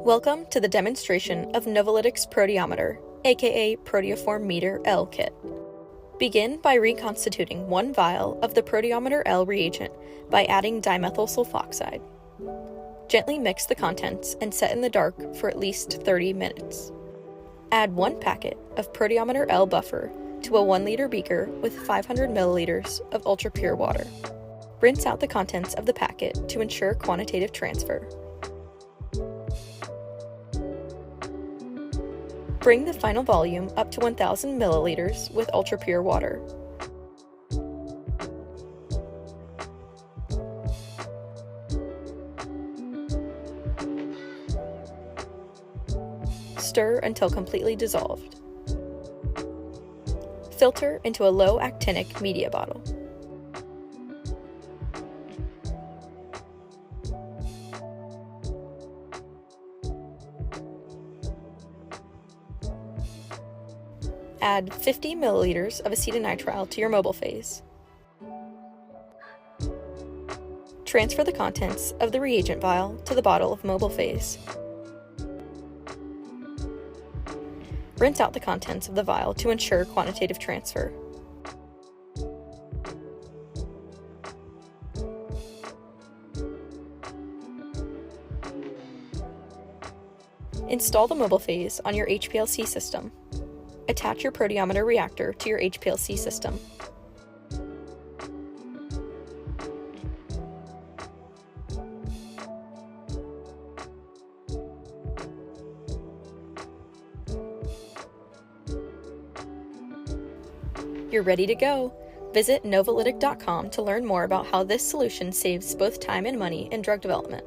Welcome to the demonstration of Novilytic's Proteometer, aka Proteometer-L Kit. Begin by reconstituting one vial of the Proteometer-L reagent by adding dimethyl sulfoxide. Gently mix the contents and set in the dark for at least 30 minutes. Add 1 packet of Proteometer-L buffer to a 1-liter beaker with 500 milliliters of ultra-pure water. Rinse out the contents of the packet to ensure quantitative transfer. Bring the final volume up to 1,000 milliliters with ultra-pure water. Stir until completely dissolved. Filter into a low actinic media bottle. Add 50 milliliters of acetonitrile to your mobile phase. Transfer the contents of the reagent vial to the bottle of mobile phase. Rinse out the contents of the vial to ensure quantitative transfer. Install the mobile phase on your HPLC system. Attach your proteometer reactor to your HPLC system. You're ready to go! Visit Novilytic.com to learn more about how this solution saves both time and money in drug development.